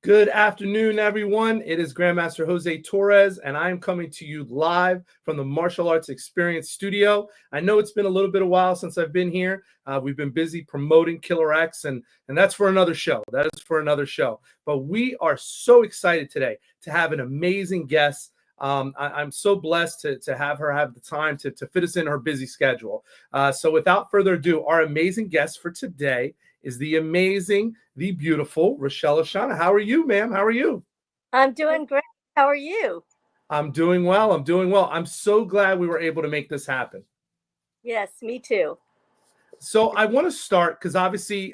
Good afternoon, everyone. It is Grandmaster Jose Torres, and I am coming to you live from the Martial Arts Experience Studio. I know it's been a little bit of a while since I've been here. We've been busy promoting Killer X, and that's for another show. That is for another show. But we are so excited today to have an amazing guest. I'm so blessed to have her have the time to fit us in her busy schedule. So without further ado, our amazing guest for today is the amazing, the beautiful Rochelle Ashana. How are you, ma'am? How are you? I'm doing great. How are you? I'm doing well. I'm doing well. I'm so glad we were able to make this happen. Yes, me too. So I want to start because obviously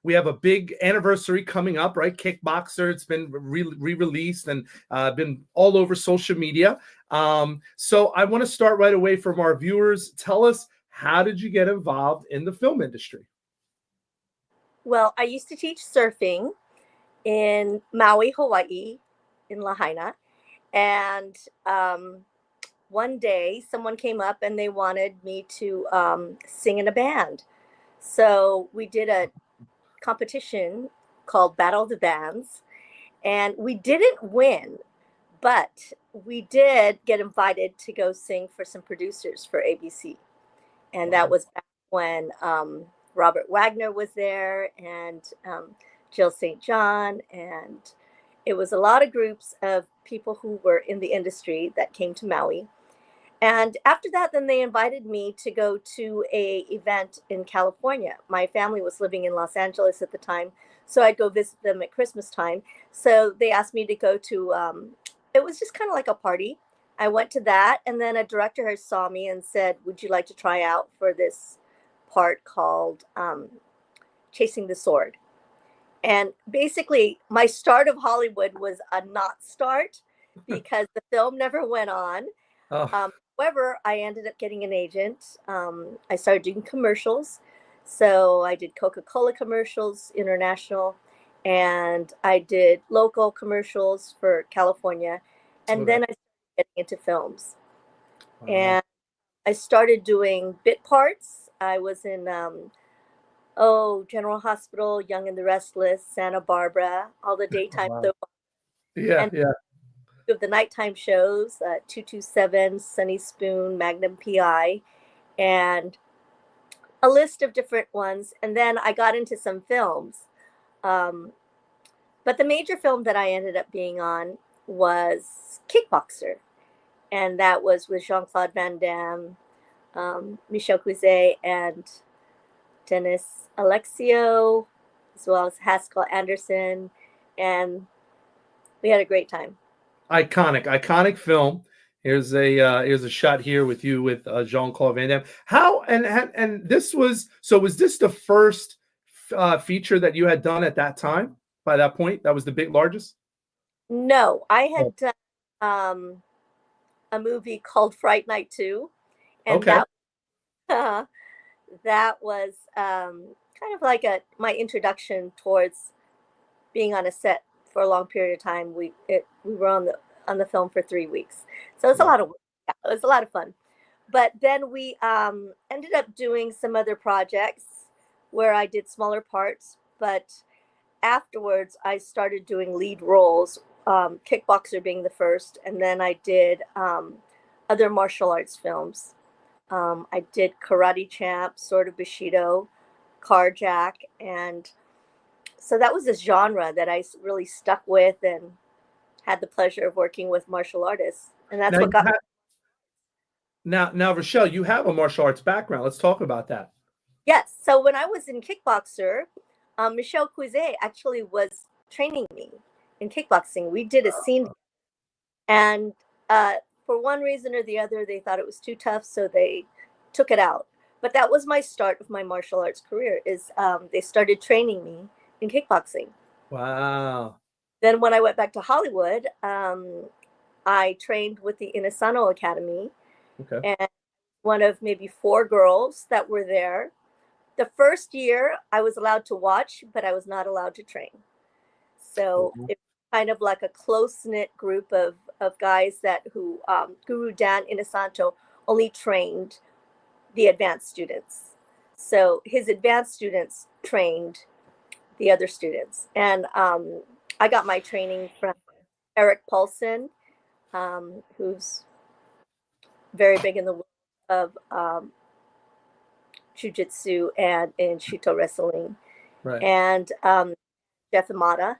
we have a big anniversary coming up, right? Kickboxer. It's been re-released and been all over social media. So I want to start right away from our viewers. Tell us, how did you get involved in the film industry? Well, I used to teach surfing in Maui, Hawaii, in Lahaina. And one day someone came up and they wanted me to sing in a band. So we did a competition called Battle of the Bands. And we didn't win, but we did get invited to go sing for some producers for ABC. And that was back when Robert Wagner was there and Jill St. John. And it was a lot of groups of people who were in the industry that came to Maui. And after that, then they invited me to go to a event in California. My family was living in Los Angeles at the time, so I'd go visit them at Christmas time. So they asked me to go to, it was just kind of like a party. I went to that, and then a director saw me and said, would you like to try out for this part called Chasing the Sword? And basically, my start of Hollywood was a not start because the film never went on. Oh. However, I ended up getting an agent. I started doing commercials. So I did Coca-Cola commercials, international, and I did local commercials for California. And then I started getting into films. Wow. And I started doing bit parts. I was in General Hospital, Young and the Restless, Santa Barbara, all the daytime Wow. soap. Yeah, and yeah. Of the nighttime shows, 227, Sunny Spoon, Magnum PI, and a list of different ones. And then I got into some films. But the major film that I ended up being on was Kickboxer. And that was with Jean-Claude Van Damme, Michel Cuizet, and Dennis Alexio, as well as Haskell Anderson. And we had a great time. Iconic film. Here's a shot here with you with Jean-Claude Van Damme. How and this was this the first feature that you had done at that time? By that point, that was the largest. No, I had done a movie called Fright Night 2, and okay. that was kind of like my introduction towards being on a set for a long period of time. We were on the film for 3 weeks, so it's a lot of work. Yeah, it was a lot of fun. But then we ended up doing some other projects where I did smaller parts. But afterwards, I started doing lead roles, Kickboxer being the first, and then I did other martial arts films. I did Karate Champ, Sword of Bushido, Carjack, and so that was a genre that I really stuck with and had the pleasure of working with martial artists, and that's what got me. Now, Rochelle, you have a martial arts background. Let's talk about that. Yes. So when I was in Kickboxer, Michel Cuizet actually was training me in kickboxing. We did a scene, and for one reason or the other, they thought it was too tough, so they took it out. But that was my start of my martial arts career. They started training me in kickboxing. Wow. Then when I went back to Hollywood, I trained with the Inisano Academy. Okay. And one of maybe 4 girls that were there. The first year I was allowed to watch, but I was not allowed to train. So it's kind of like a close-knit group of guys who Guru Dan Inosanto only trained the advanced students. So his advanced students trained the other students. And I got my training from Eric Paulson, who's very big in the world of jiu-jitsu and in Shito wrestling, Right. and Jeff Amata,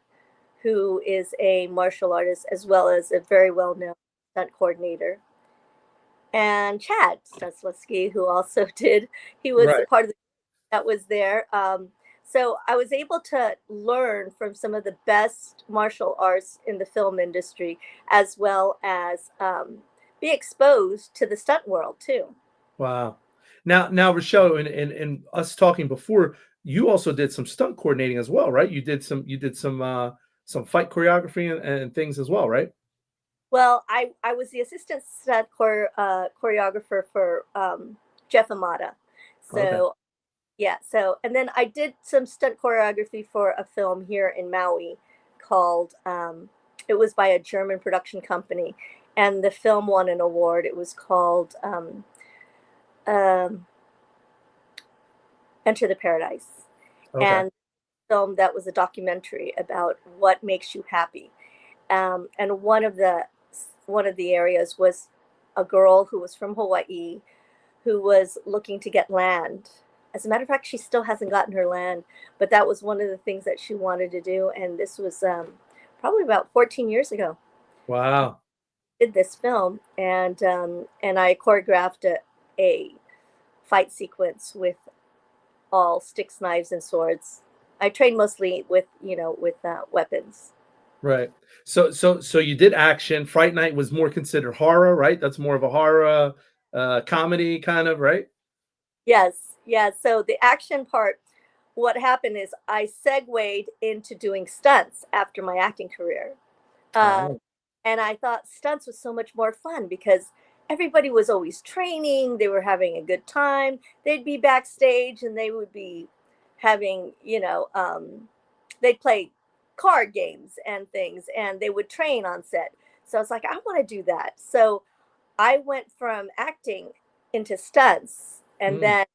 who is a martial artist as well as a very well-known stunt coordinator, and Chad Stanislavski, who also he was a Right. part of that was there. So I was able to learn from some of the best martial arts in the film industry, as well as be exposed to the stunt world too. Wow. Now, Rochelle, and us talking before, you also did some stunt coordinating as well, right? You did some fight choreography and things as well, right? Well, I was the assistant stunt choreographer for Jeff Amata. Okay. So yeah, so and then I did some stunt choreography for a film here in Maui called it was by a German production company, and the film won an award. It was called um, Enter the Paradise, Okay. and film that was a documentary about what makes you happy. And one of the areas was a girl who was from Hawaii who was looking to get land. As a matter of fact, she still hasn't gotten her land, but that was one of the things that she wanted to do. And this was probably about 14 years ago. Wow. Did this film, and I choreographed a fight sequence with all sticks, knives, and swords. I trained mostly with weapons. Right. So you did action. Fright Night was more considered horror, right? That's more of a horror comedy kind of, right? Yes, yes. So the action part, what happened is I segued into doing stunts after my acting career. Uh, Oh, and I thought stunts was so much more fun because everybody was always training, they were having a good time. They'd be backstage and they would be having, they'd play card games and things and they would train on set. So I was like, I want to do that. So I went from acting into stunts, mm,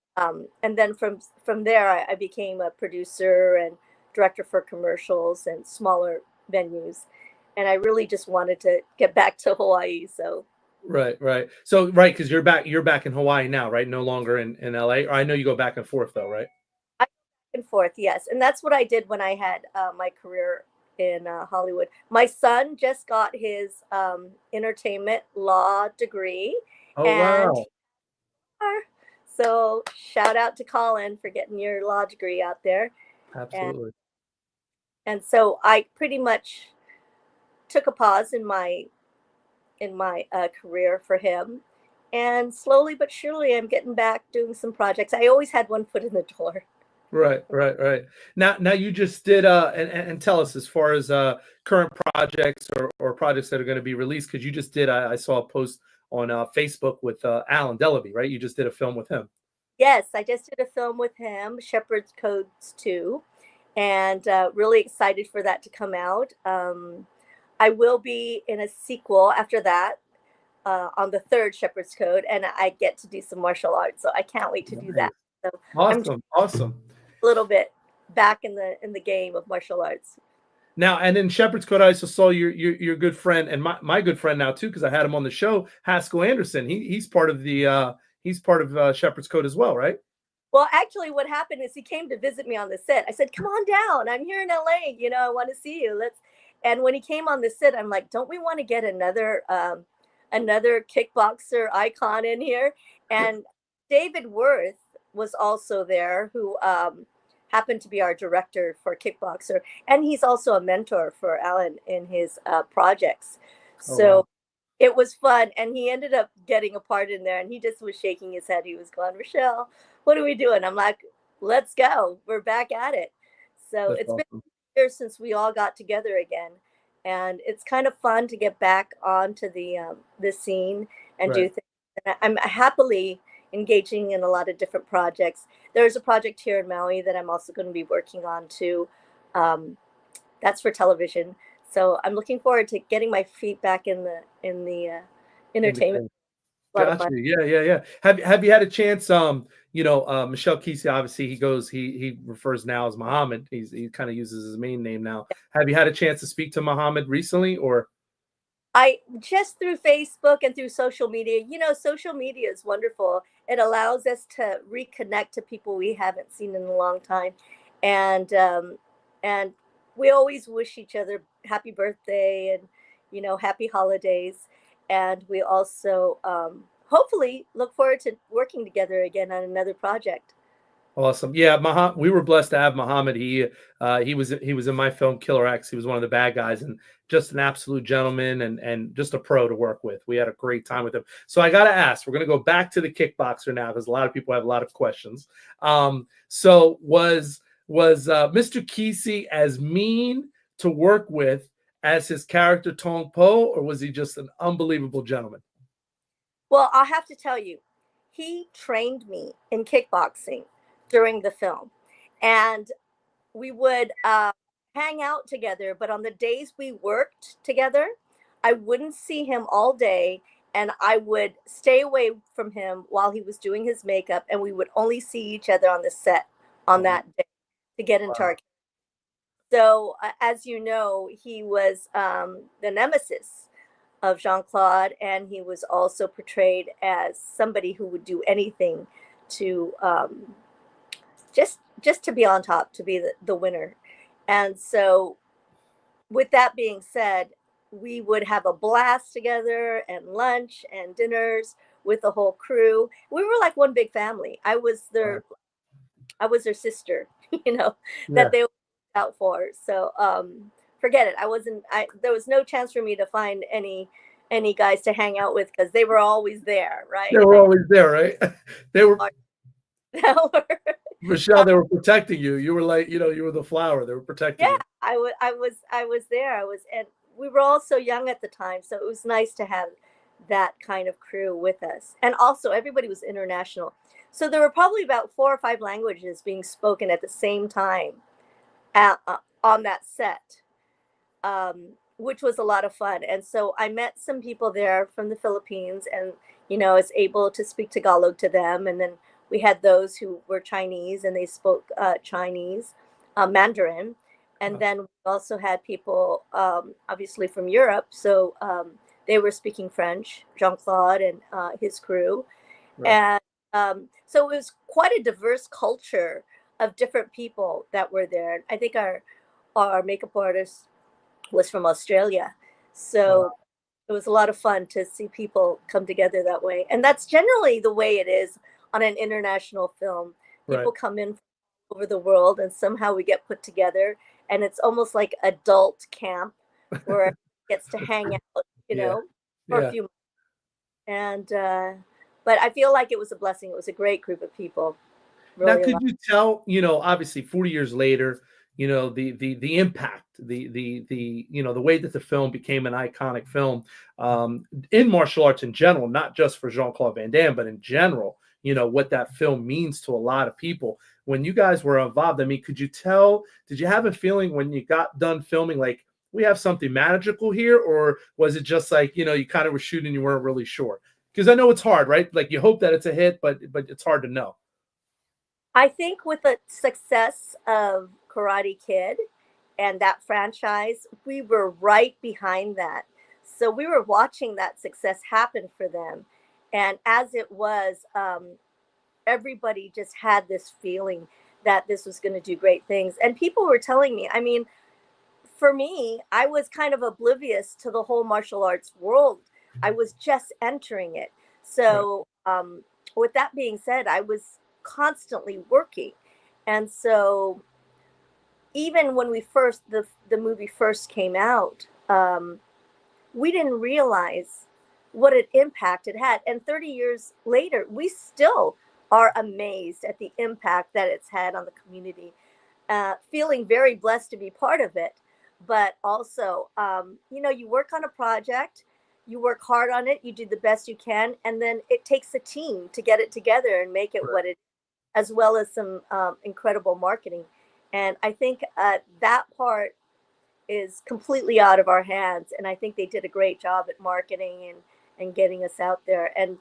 and then from there I became a producer and director for commercials and smaller venues, and I really just wanted to get back to Hawaii. So right, right. So right, because you're back in Hawaii now, right? No longer in LA. Or I know you go back and forth though, right? I go back and forth, yes, and that's what I did when I had my career in Hollywood. My son just got his entertainment law degree, Oh and wow. so shout out to Colin for getting your law degree out there. And Absolutely. so I pretty much took a pause in my career for him, and slowly but surely I'm getting back doing some projects. I always had one foot in the door. Right, right, right. Now you just did and tell us as far as current projects or projects that are going to be released because you just did I saw a post on Facebook with Alan Delaby, right? You just did a film with him. Yes, I just did a film with him, Shepherd's Codes 2, and really excited for that to come out. I will be in a sequel after that, on the third Shepherd's Code, and I get to do some martial arts, so I can't wait to do Nice. that. So I'm just Awesome, awesome. a little bit back in the game of martial arts. Now and in Shepherd's Code, I also saw your good friend and my good friend now too because I had him on the show, Haskell Anderson. He's part of the Shepherd's Code as well, right? Well, actually, what happened is he came to visit me on the set. I said, "Come on down. I'm here in LA. I want to see you. Let's." And when he came on the set, I'm like, "Don't we want to get another kickboxer icon in here?" And David Worth was also there, who happened to be our director for Kickboxer, and he's also a mentor for Alan in his projects. Oh wow. So it was fun, and he ended up getting a part in there, and he just was shaking his head. He was going, Rochelle, what are we doing? I'm like, let's go. We're back at it. So That's it's been awesome. years since we all got together again, and it's kind of fun to get back onto the scene and Right. do things. And I'm happily engaging in a lot of different projects. There's a project here in Maui that I'm also going to be working on too. Um, that's for television. So I'm looking forward to getting my feet back in the In the entertainment. game. A lot of fun. Gotcha. Yeah. Have you had a chance? Michelle Kesey, obviously he refers now as Muhammad. He kind of uses his main name now. Have you had a chance to speak to Muhammad recently, or? I just through Facebook and through social media, social media is wonderful. It allows us to reconnect to people we haven't seen in a long time. And and we always wish each other happy birthday and happy holidays. And we also hopefully look forward to working together again on another project. Awesome. Yeah, we were blessed to have Muhammad. He was in my film Killer X. He was one of the bad guys and just an absolute gentleman and just a pro to work with. We had a great time with him. So I got to ask, we're going to go back to the Kickboxer now because a lot of people have a lot of questions. So was Mr. Kesey as mean to work with as his character Tong Po, or was he just an unbelievable gentleman? Well, I'll have to tell you, he trained me in kickboxing during the film. And we would hang out together, but on the days we worked together, I wouldn't see him all day. And I would stay away from him while he was doing his makeup. And we would only see each other on the set on that day to get into our. So, as you know, he was the nemesis of Jean-Claude, and he was also portrayed as somebody who would do anything to just to be on top, to be the winner. And so, with that being said, we would have a blast together and lunch and dinners with the whole crew. We were like one big family. I was their sister, Yeah. that they were out for. So forget it. There was no chance for me to find any guys to hang out with because they were always there, They right? were always there, right? They were Michelle, they were protecting you. You were like, you were the flower. They were protecting Yeah, you. I was there. And we were all so young at the time, so it was nice to have that kind of crew with us. And also everybody was international. So there were probably about 4 or 5 languages being spoken at the same time on that set, which was a lot of fun. And so I met some people there from the Philippines, and I was able to speak Tagalog to them. And then we had those who were Chinese, and they spoke Chinese, Mandarin. And then we also had people, obviously from Europe, so they were speaking French, Jean-Claude and his crew. Right. And so it was quite a diverse culture of different people that were there. I think our makeup artist was from Australia. Wow. So it was a lot of fun to see people come together that way. And that's generally the way it is on an international film. Right. People come in from all over the world and somehow we get put together, and it's almost like adult camp where it gets to hang out, Yeah. for a Yeah. few months. And but I feel like it was a blessing. It was a great group of people. Now, Really a could lot. you tell, obviously 40 years later, the impact, the way that the film became an iconic film in martial arts in general, not just for Jean-Claude Van Damme, but in general, what that film means to a lot of people. When you guys were involved, I mean, did you have a feeling when you got done filming, like, we have something magical here, or was it just like, you kind of were shooting, you weren't really sure? Because I know it's hard, right? Like, you hope that it's a hit, but it's hard to know. I think with the success of Karate Kid and that franchise, we were right behind that. So we were watching that success happen for them. And as it was, everybody just had this feeling that this was going to do great things. And people were telling me, I mean, for me, I was kind of oblivious to the whole martial arts world. I was just entering it. Right. So, with that being said, I was constantly working. And so, even when the movie first came out, we didn't realize what an impact it had. And 30 years later, we still are amazed at the impact that it's had on the community. Feeling very blessed to be part of it, but also, you work on a project, you work hard on it, you do the best you can, and then it takes a team to get it together and make it what it, as well as some incredible marketing. And I think that part is completely out of our hands. And I think they did a great job at marketing and getting us out there. And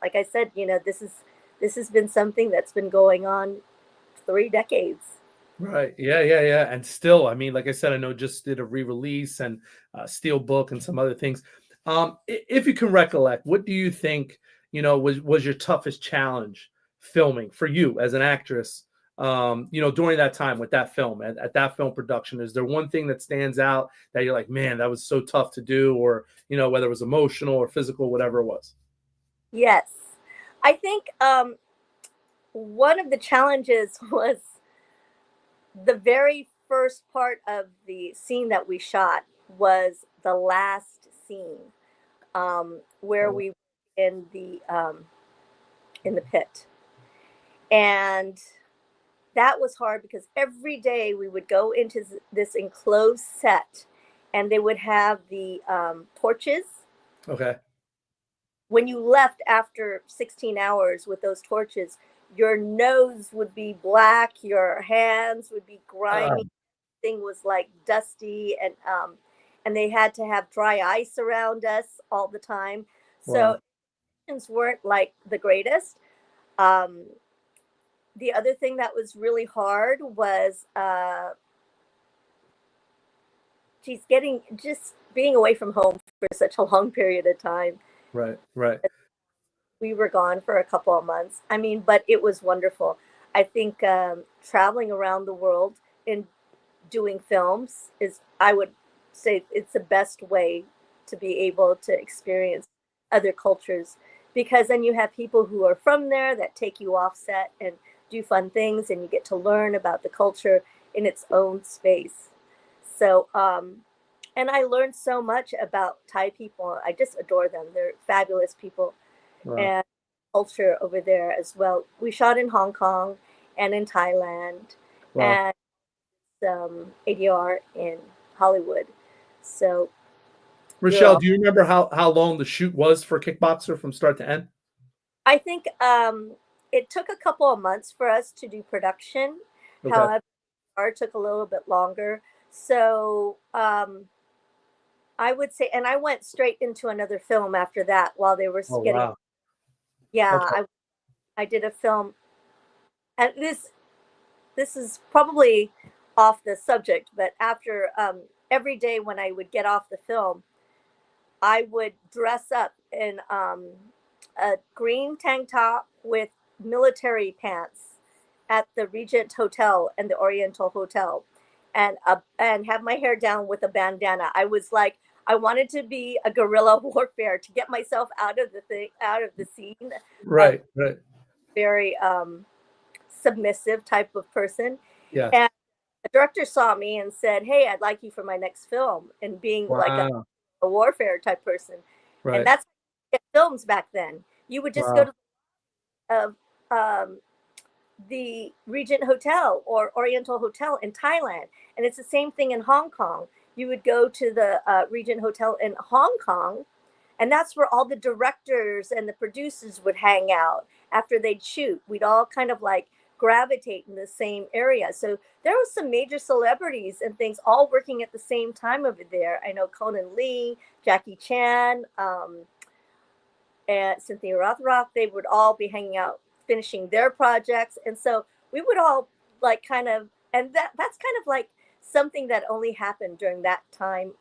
like I said, this has been something that's been going on 3 decades. Right. Yeah, yeah, yeah. And still, I mean, like I said, I know just did a re-release and steel book and some other things. If you can recollect, what do you think, was your toughest challenge filming for you as an actress, during that time with that film at that film production? Is there one thing that stands out that you're like, man, that was so tough to do, or, whether it was emotional or physical, whatever it was? Yes. I think one of the challenges was the very first part of the scene that we shot was the last scene, where Oh, we were in the pit, and that was hard because every day we would go into this enclosed set, and they would have the torches. okay. When you left after 16 hours with those torches, your nose would be black, your hands would be grimy, thing was like dusty, and they had to have dry ice around us all the time. So Wow. conditions weren't like the greatest. Um, the other thing that was really hard was she's getting just being away from home for such a long period of time. Right. Right. We were gone for a couple of months. I mean, but it was wonderful. I think traveling around the world and doing films is, I would say, it's the best way to be able to experience other cultures, because then you have people who are from there that take you off set and do fun things, and you get to learn about the culture in its own space. So and I learned so much about Thai people. I just adore them. They're fabulous people, Wow. and culture over there as well. We shot in Hong Kong and in Thailand, Wow. and ADR in Hollywood. So you're Rochelle, all, do you remember how long the shoot was for Kickboxer from start to end? I think it took a couple of months for us to do production. Okay. However, art took a little bit longer. So I would say, and I went straight into another film after that while they were Oh getting, wow. yeah, Okay. I did a film, and this is probably off the subject, but after every day when I would get off the film, I would dress up in a green tank top with military pants at the Regent Hotel and the Oriental Hotel, and have my hair down with a bandana. I was like, I wanted to be a guerrilla warfare to get myself out of the scene of Right. Right. very submissive type of person. Yes. And the director saw me and said, "Hey, I'd like you for my next film," and being like Wow. a warfare type person. And Right. that's films back then. You would just go Wow. to um, the Regent Hotel or Oriental Hotel in Thailand, and it's the same thing in Hong Kong. You would go to the Regent Hotel in Hong Kong, and that's where all the directors and the producers would hang out after they'd shoot. We'd all kind of like gravitate in the same area. So there was some major celebrities and things all working at the same time over there. I know Conan Lee, Jackie Chan, and Cynthia Rothrock. They would all be hanging out, finishing their projects, and so we would all like kind of, and that's kind of like something that only happened during that time,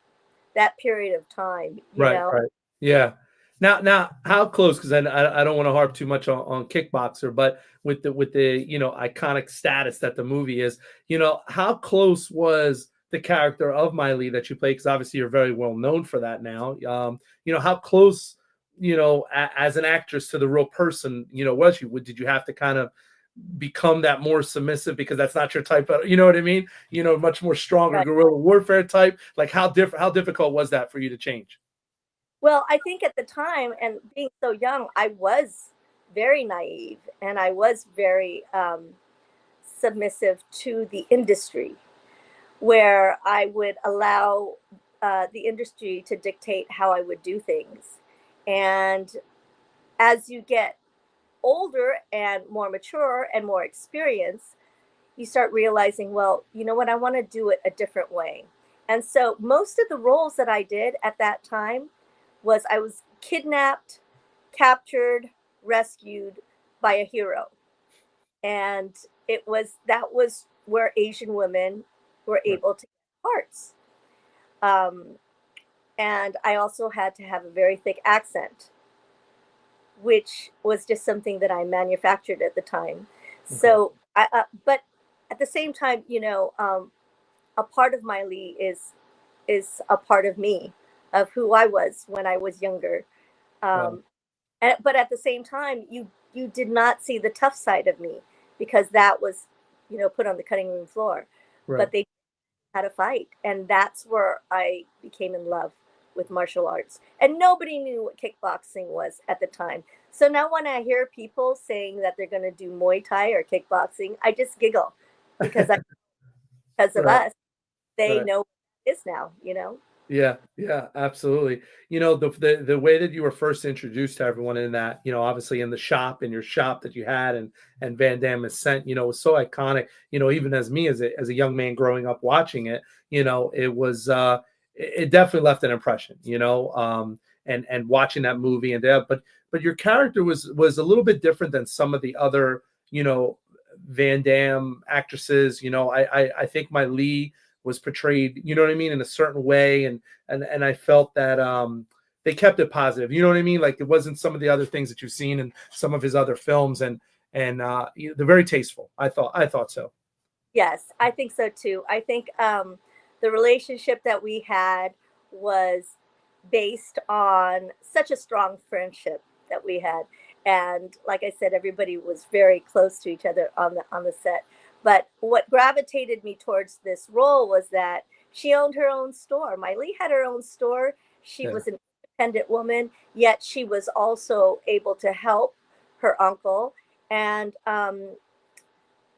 that period of time, you Right. know. Right. Yeah. Now, how close? Because I don't want to harp too much on Kickboxer, but with the iconic status that the movie is, how close was the character of Mylee that you play? Because obviously you're very well known for that now. How close, as an actress to the real person, was you? Did you have to kind of become that more submissive because that's not your type of, you know what I mean? Much more stronger Right. guerrilla warfare type. Like how difficult was that for you to change? Well, I think at the time, and being so young, I was very naive, and I was very submissive to the industry, where I would allow the industry to dictate how I would do things. And as you get older and more mature and more experienced, you start realizing, well, you know what, I want to do it a different way. And so most of the roles that I did at that time was I was kidnapped, captured, rescued by a hero. And that was where Asian women were Right. able to get parts. Um, and I also had to have a very thick accent, which was just something that I manufactured at the time. Okay. So, but at the same time, a part of Mylee is a part of me, of who I was when I was younger. Wow. But at the same time, you did not see the tough side of me because that was, put on the cutting room floor. Right. But they had a fight, and that's where I became in love with martial arts. And nobody knew what kickboxing was at the time. So now when I hear people saying that they're going to do Muay Thai or kickboxing, I just giggle because because of Right. us, they Right. know what it is now. Yeah, yeah, absolutely. The way that you were first introduced to everyone in that, obviously in the shop, in your shop that you had, and Van Damme is sent, was so iconic. Even as me as a young man growing up watching it, it was it definitely left an impression. And watching that movie and that, but your character was a little bit different than some of the other, Van Damme actresses. I think Mylee was portrayed, you know what I mean, in a certain way, and I felt that they kept it positive. You know what I mean? Like it wasn't some of the other things that you've seen in some of his other films, and they're very tasteful. I thought so. Yes, I think so too. I think the relationship that we had was based on such a strong friendship that we had, and like I said, everybody was very close to each other on the set. But what gravitated me towards this role was that she owned her own store. Mylee had her own store. She Yeah. was an independent woman, yet she was also able to help her uncle, and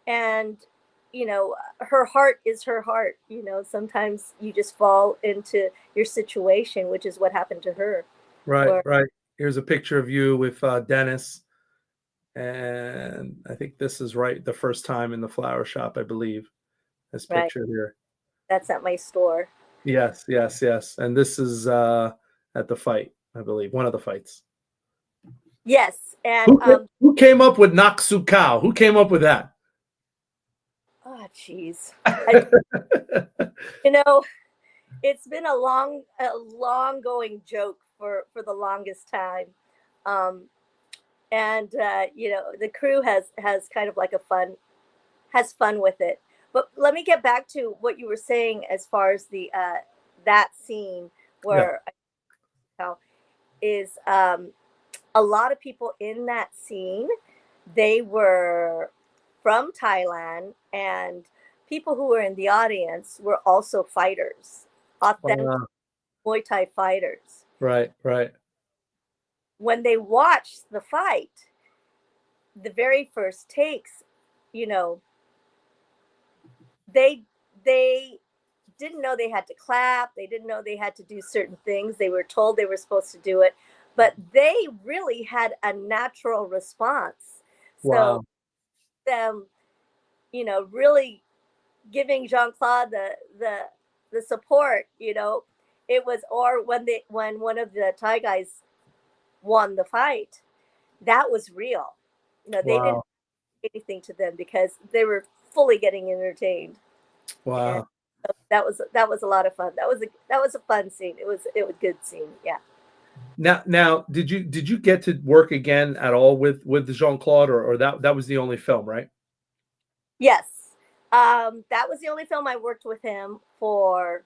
and her heart is her heart. Sometimes you just fall into your situation, which is what happened to her. Right, Where right. Here's a picture of you with Dennis, and I think this is right the first time in the flower shop, I believe. This right, picture here. that's at my store. Yes, yes, yes. And this is at the fight, I believe, one of the fights. Yes, and Who came up with Naksukao? Who came up with that? oh jeez, I you know it's been a long going joke for the longest time. um and the crew has kind of like has fun with it. But let me get back to what you were saying as far as the that scene Yeah. where is a lot of people in that scene. They were from Thailand, and people who were in the audience were also fighters, authentic Muay Thai fighters. Right, right. When they watched the fight, the very first takes, you know, they they didn't know they had to clap. They didn't know they had to do certain things. They were told they were supposed to do it, but they really had a natural response. So Wow. them, really giving Jean Claude the support. It was, or when one of the Thai guys won the fight, that was real. They didn't Wow. say anything to them because they were fully getting entertained, and Wow. that was a lot of fun. That was a fun scene. It was a good scene. Yeah. Now, did you get to work again at all with Jean-Claude, or that was the only film, right? Yes. That was the only film I worked with him for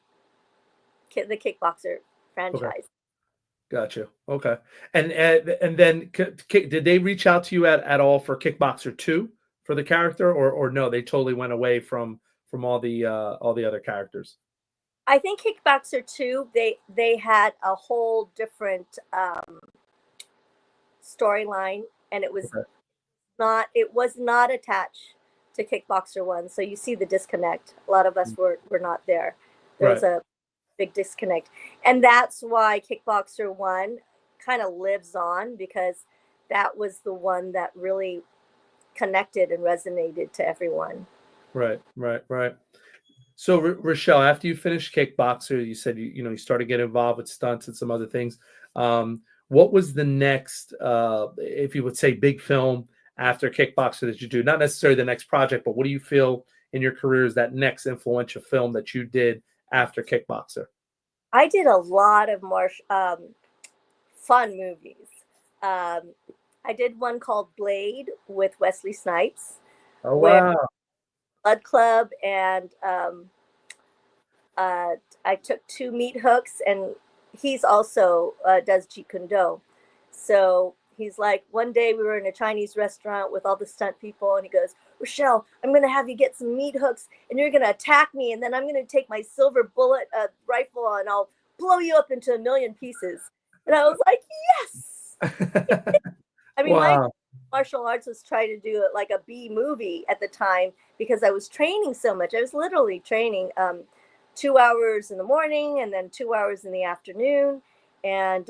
the Kickboxer Okay. franchise. Gotcha. Okay. And then did they reach out to you at all for Kickboxer 2 for the character, or no, they totally went away from all the other characters? I think Kickboxer 2, they had a whole different storyline, and Okay. it was not attached to Kickboxer 1. So you see the disconnect. A lot of us were not there. There was Right. a big disconnect. And that's why Kickboxer 1 kind of lives on, because that was the one that really connected and resonated to everyone. Right. Right. Right. So Rochelle, after you finished Kickboxer, you said you started getting involved with stunts and some other things. Um, what was the next, if you would say, big film after Kickboxer that you do? Not necessarily the next project, but what do you feel in your career is that next influential film that you did after Kickboxer? I did a lot of fun movies. Um, I did one called Blade with Wesley Snipes, Oh, where wow. Blood Club, and uh, I took two meat hooks, and he's also does Jeet Kune Do. So he's like, one day we were in a Chinese restaurant with all the stunt people, and he goes, Rochelle, I'm going to have you get some meat hooks, and you're going to attack me, and then I'm going to take my silver bullet rifle, and I'll blow you up into a million pieces. And I was like, yes. I mean, my Wow. martial arts was trying to do it like a B movie at the time because I was training so much. I was literally training 2 hours in the morning and then 2 hours in the afternoon. And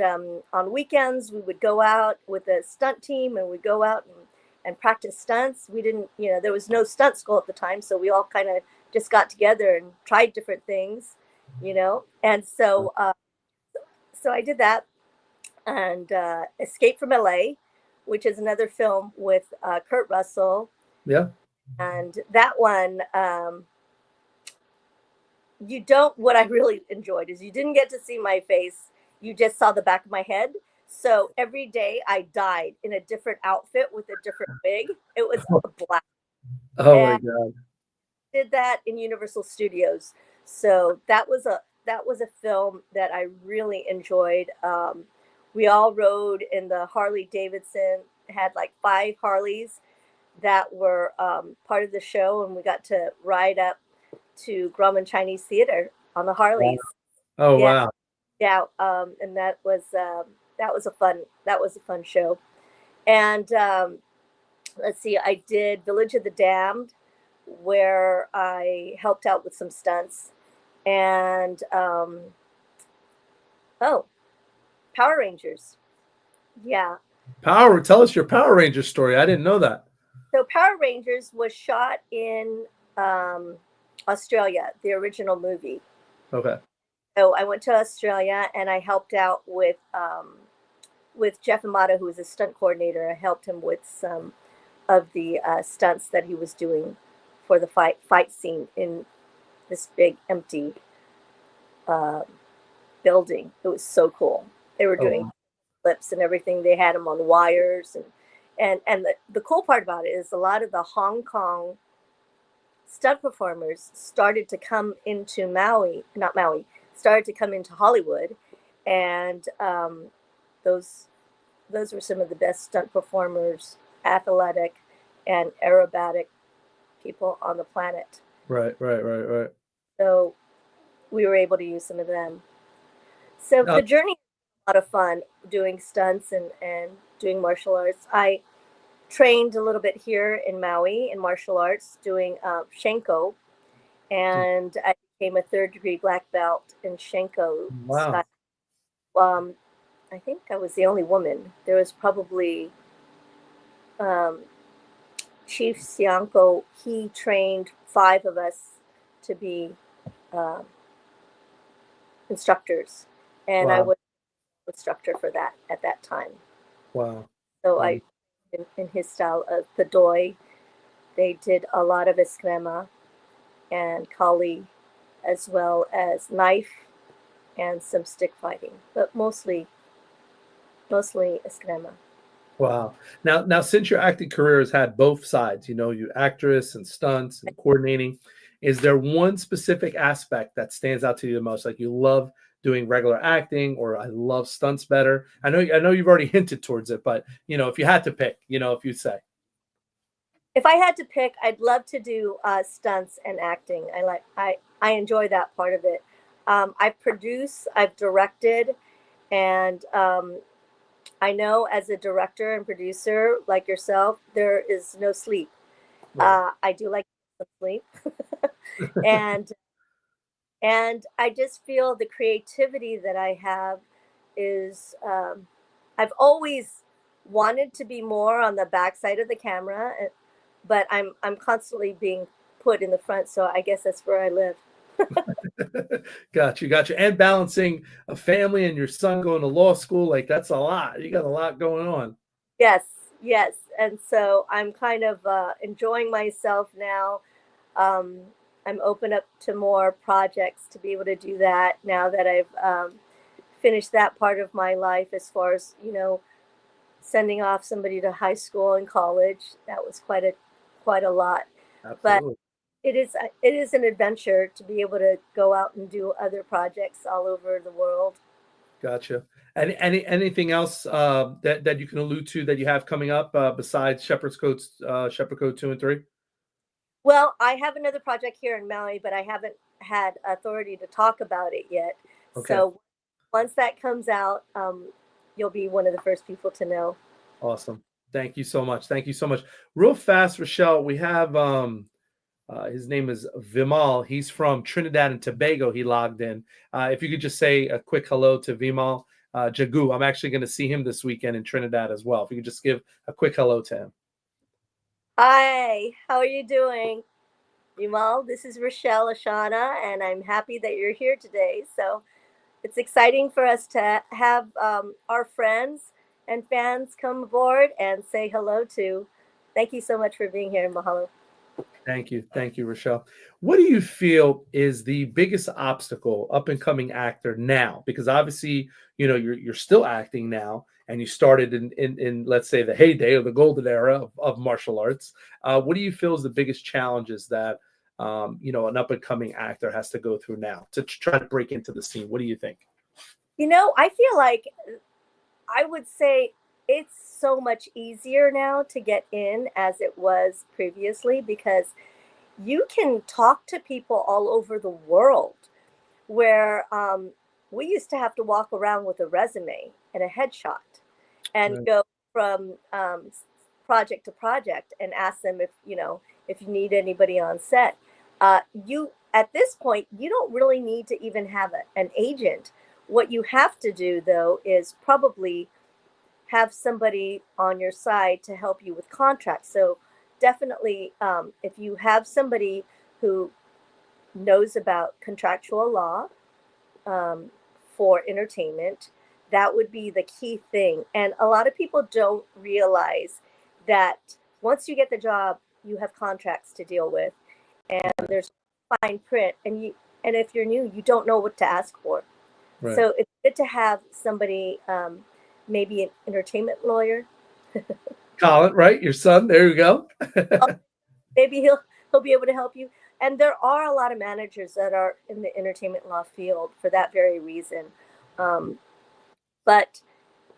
on weekends, we would go out with a stunt team and we'd go out and practice stunts. We didn't, there was no stunt school at the time. So we all kind of just got together and tried different things, And so I did that, and Escape from LA, which is another film with Kurt Russell. Yeah. And that one, what I really enjoyed is you didn't get to see my face. You just saw the back of my head. So every day I died in a different outfit with a different wig. It was a blast. Oh my And God. did that in Universal Studios. So that was a film that I really enjoyed. We all rode in the Harley Davidson. Had like 5 Harleys that were part of the show, and we got to ride up to Grumman Chinese Theater on the Wow. Harleys. Oh, Yeah, wow. yeah, and that was a fun show. And let's see, I did Village of the Damned, where I helped out with some stunts, and oh, Power Rangers. Yeah. Tell us your Power Ranger story. I didn't know that. So Power Rangers was shot in um, Australia, the original movie. Okay. So I went to Australia and I helped out with Jeff Amato, who was a stunt coordinator. I helped him with some of the stunts that he was doing for the fight scene in this big empty uh, building. It was so cool. They were Oh, doing wow. flips and everything. They had them on wires, and the cool part about it is a lot of the Hong Kong stunt performers started to come into not Maui, started to come into Hollywood, and those those were some of the best stunt performers, athletic and aerobatic people on the planet. Right, right, right, right. So we were able to use some of them. So Uh, the journey was a lot of fun doing stunts and doing martial arts. I trained a little bit here in Maui in martial arts doing Shenko, and I became a third-degree black belt in Shenko wow. style. Um, I think I was the only woman. There was probably um, Chief Sianko. He trained 5 of us to be uh, instructors, and I Wow. was instructor for that at that time. Wow. So Wow. I, in his style of Padoy, they did a lot of eskrima and kali, as well as knife and some stick fighting, but mostly eskrima. Wow. Now, since your acting career has had both sides, you actress and stunts and coordinating, is there one specific aspect that stands out to you the most? Like you love doing regular acting, or I love stunts better. I know you've already hinted towards it, but if you had to pick, if you say, If I had to pick, I'd love to do stunts and acting. I enjoy that part of it. I've produced, I've directed, and I know as a director and producer like yourself, there is no sleep. right, I do like some sleep, and I just feel the creativity that I have is I've always wanted to be more on the backside of the camera, but I'm constantly being put in the front, so I guess that's where I live. Got you, got you. And balancing a family and your son going to law school, like that's a lot. You got a lot going on. Yes, yes. And so I'm kind of enjoying myself now. Um, I'm open up to more projects to be able to do that now that I've finished that part of my life as far as, sending off somebody to high school and college. That was quite a lot. But Absolutely. it is an adventure to be able to go out and do other projects all over the world. Gotcha. Anything else that you can allude to that you have coming up besides Shepherd Code 2 and 3? Well, I have another project here in Maui, but I haven't had authority to talk about it yet. Okay. So once that comes out, you'll be one of the first people to know. Awesome. Thank you so much. Thank you so much. Real fast, Rochelle, we have his name is Vimal. He's from Trinidad and Tobago. He logged in. If you could just say a quick hello to Vimal Jagu. I'm actually going to see him this weekend in Trinidad as well. If you could just give a quick hello to him. Hi, how are you doing? Yumal, this is Rochelle Ashana, and I'm happy that you're here today. So it's exciting for us to have our friends and fans come aboard and say hello to. Thank you so much for being here. Mahalo. Thank you, Rochelle. What do you feel is the biggest obstacle up and coming actor now? Because obviously, you're still acting now, and you started in let's say the heyday or the golden era of martial arts. What do you feel is the biggest challenges that an up and coming actor has to go through now to try to break into the scene? What do you think? I feel like I would say it's so much easier now to get in as it was previously because you can talk to people all over the world where we used to have to walk around with a resume and a headshot and Right. go from project to project and ask them if you need anybody on set. You at this point you don't really need to even have an agent. What you have to do though is probably have somebody on your side to help you with contracts. So definitely, if you have somebody who knows about contractual law um, for entertainment, that would be the key thing. And a lot of people don't realize that once you get the job, you have contracts to deal with, and there's fine print. And if you're new, you don't know what to ask for. Right. So it's good to have somebody, maybe an entertainment lawyer. Colin, right? Your son. There you go. Maybe he'll be able to help you. And there are a lot of managers that are in the entertainment law field for that very reason. But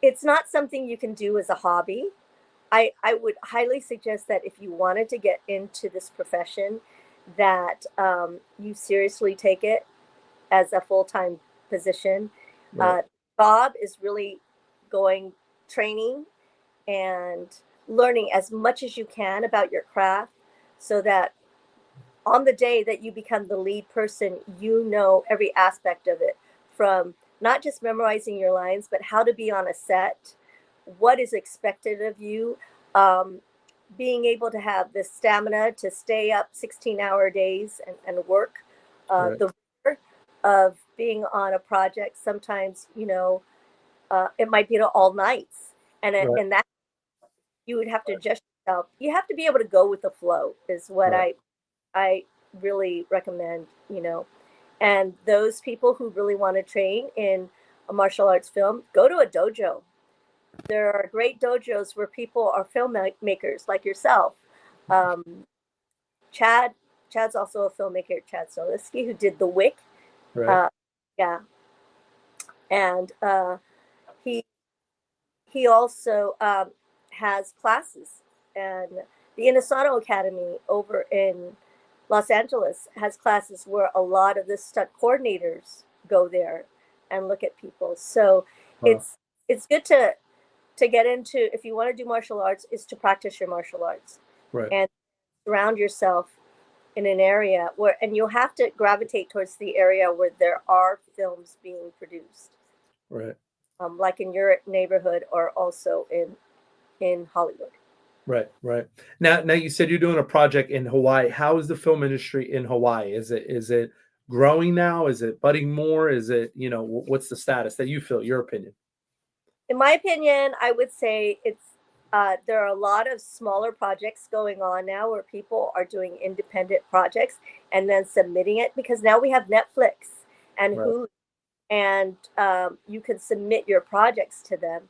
it's not something you can do as a hobby. I would highly suggest that if you wanted to get into this profession, that you seriously take it as a full-time position. Right. Bob is really going training and learning as much as you can about your craft so that on the day that you become the lead person, you know every aspect of it from not just memorizing your lines, but how to be on a set, what is expected of you, being able to have the stamina to stay up 16-hour days and work, Right. the rigor of being on a project. Sometimes, it might be to all nights. Right. And that you would have to adjust yourself. You have to be able to go with the flow is what Right. I really recommend. And those people who really want to train in a martial arts film, go to a dojo. There are great dojos where people are filmmakers like yourself. Um, Chad, Chad's also a filmmaker, Chad Soliski, who did The Wick. Right. Uh, yeah, and he he also has classes, and the Inosanto Academy over in Los Angeles has classes where a lot of the stunt coordinators go there and look at people. So Wow. it's good to get into, if you want to do martial arts, is to practice your martial arts Right. and surround yourself in an area where, and you'll have to gravitate towards the area where there are films being produced, Right. like in your neighborhood or also in Hollywood. Right. Right. Now you said you're doing a project in Hawaii. How is the film industry in Hawaii? Is it growing now? Is it budding more? Is it, what's the status that you feel, your opinion? In my opinion, I would say there are a lot of smaller projects going on now where people are doing independent projects and then submitting it, because now we have Netflix and Right. Hulu, and you can submit your projects to them.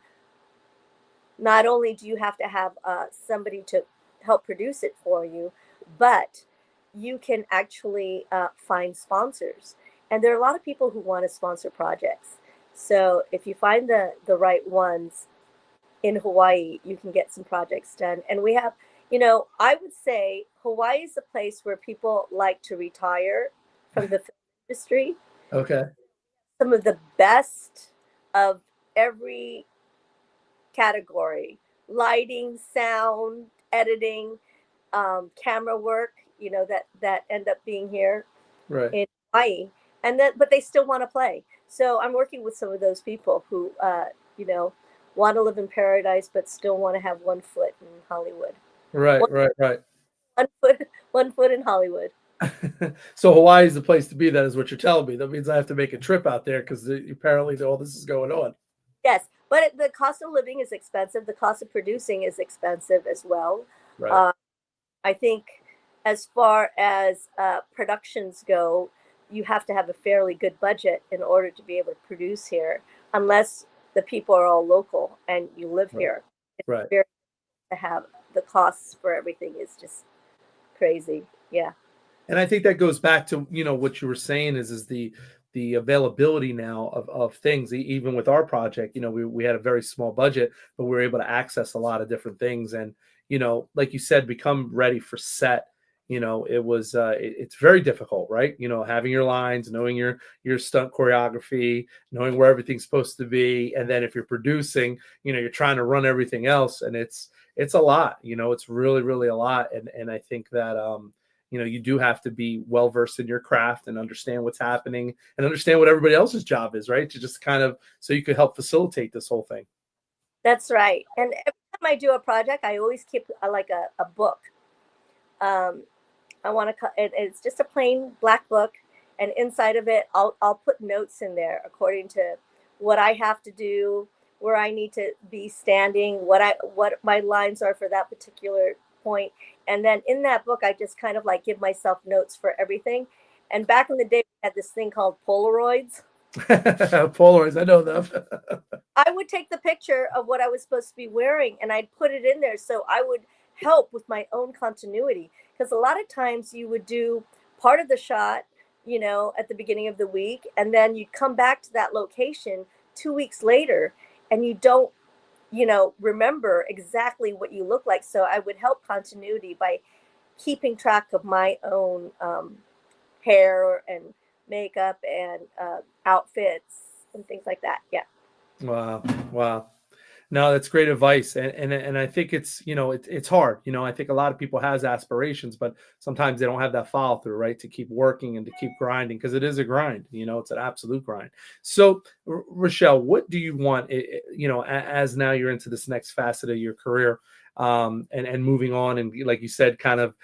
Not only do you have to have somebody to help produce it for you, but you can actually find sponsors. And there are a lot of people who want to sponsor projects. So if you find the right ones in Hawaii, you can get some projects done. And we have, I would say Hawaii is a place where people like to retire from the film industry. Okay. Some of the best of every category: lighting, sound, editing, camera work, that end up being here Right. in Hawaii. And then, but they still want to play. So I'm working with some of those people who, you know, want to live in paradise, but still want to have one foot in Hollywood. Right. One, Right. Right. one foot, one foot in Hollywood. So Hawaii is the place to be. That is what you're telling me. That means I have to make a trip out there because apparently all this is going on. Yes, but the cost of living is expensive. The cost of producing is expensive as well. Right. Uh, I think as far as productions go, you have to have a fairly good budget in order to be able to produce here, unless the people are all local and you live Right. here. It's Right. very to have the costs for everything is just crazy. Yeah. And I think that goes back to what you were saying is the availability now of things. Even with our project, we had a very small budget, but we were able to access a lot of different things. And like you said, become ready for set. It was it's very difficult, right? Having your lines, knowing your stunt choreography, knowing where everything's supposed to be, and then if you're producing, you're trying to run everything else, and it's a lot. It's really really a lot. And I think that you do have to be well versed in your craft and understand what's happening and understand what everybody else's job is, right? To just kind of so you could help facilitate this whole thing. That's right. And every time I do a project, I always keep like a book. Um, I want to. It's just a plain black book, and inside of it, I'll put notes in there according to what I have to do, where I need to be standing, what my lines are for that particular point, and then in that book, I just kind of like give myself notes for everything. And back in the day, we had this thing called Polaroids. Polaroids, I know them. I would take the picture of what I was supposed to be wearing and I'd put it in there so I would help with my own continuity. Because a lot of times you would do part of the shot, at the beginning of the week, and then you'd come back to that location 2 weeks later and you don't, remember exactly what you look like. So I would help continuity by keeping track of my own hair and makeup and outfits and things like that. Yeah. Wow. Wow. No, that's great advice, and I think it's hard. I think a lot of people has aspirations, but sometimes they don't have that follow through, right? To keep working and to keep grinding because it is a grind. It's an absolute grind. So, Rochelle, what do you want? As now you're into this next facet of your career, and moving on, and like you said, kind of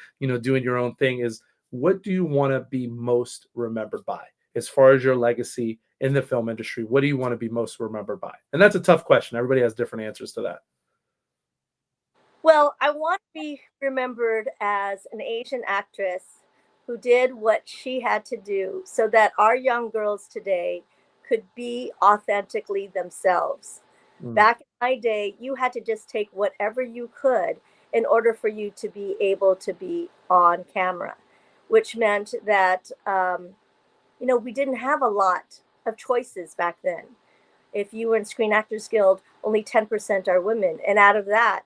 doing your own thing. Is what do you want to be most remembered by as far as your legacy in the film industry? What do you want to be most remembered by? And that's a tough question. Everybody has different answers to that. Well, I want to be remembered as an Asian actress who did what she had to do so that our young girls today could be authentically themselves. Mm. Back in my day, you had to just take whatever you could in order for you to be able to be on camera, which meant that, we didn't have a lot of choices back then. If you were in Screen Actors Guild, only 10% are women. And out of that,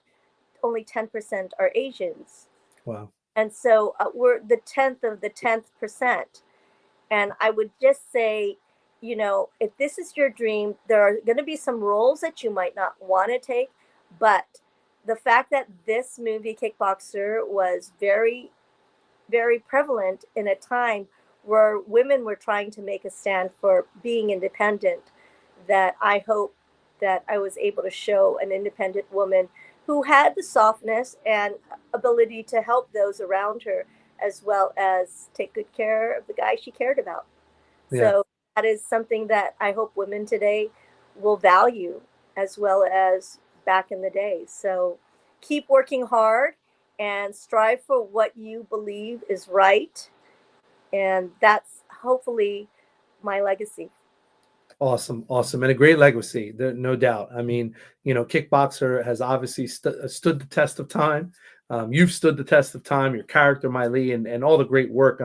only 10% are Asians. Wow. And so we're the 10th of the 10th percent. And I would just say, if this is your dream, there are going to be some roles that you might not want to take. But the fact that this movie, Kickboxer, was very, very prevalent in a time where women were trying to make a stand for being independent, that I hope that I was able to show an independent woman who had the softness and ability to help those around her as well as take good care of the guy she cared about. Yeah. So that is something that I hope women today will value as well as back in the day. So keep working hard and strive for what you believe is right. And that's hopefully my legacy. Awesome, awesome, and a great legacy, there, no doubt. I mean, Kickboxer has obviously stood the test of time. You've stood the test of time. Your character, Mylee, and all the great work.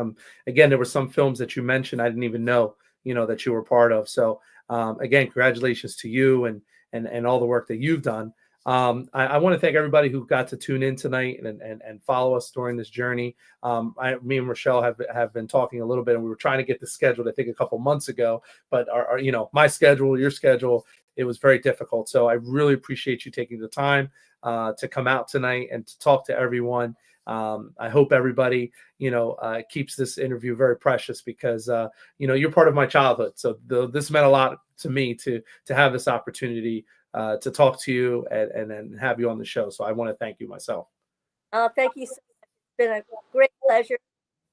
Again, there were some films that you mentioned I didn't even know, that you were part of. So, again, congratulations to you and all the work that you've done. I want to thank everybody who got to tune in tonight and follow us during this journey. Me and Rochelle have been talking a little bit, and we were trying to get this scheduled, I think, a couple months ago. But our my schedule, your schedule, it was very difficult. So I really appreciate you taking the time to come out tonight and to talk to everyone. I hope everybody, keeps this interview very precious because, you're part of my childhood. So this meant a lot to me to have this opportunity to talk to you and have you on the show. So I want to thank you myself. Thank you so much. It's been a great pleasure.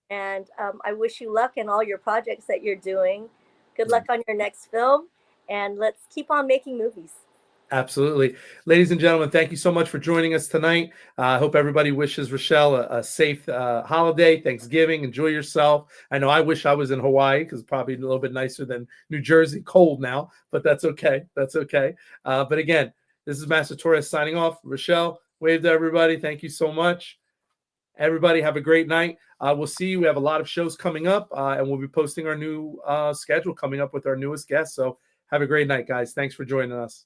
And I wish you luck in all your projects that you're doing. Good luck on your next film. And let's keep on making movies. Absolutely. Ladies and gentlemen, thank you so much for joining us tonight. I hope everybody wishes Rochelle a safe holiday, Thanksgiving. Enjoy yourself. I know I wish I was in Hawaii because it's probably a little bit nicer than New Jersey. Cold now, but that's okay. That's okay. But again, this is Master Torres signing off. Rochelle, wave to everybody. Thank you so much. Everybody have a great night. We'll see you. We have a lot of shows coming up, and we'll be posting our new schedule coming up with our newest guests. So have a great night, guys. Thanks for joining us.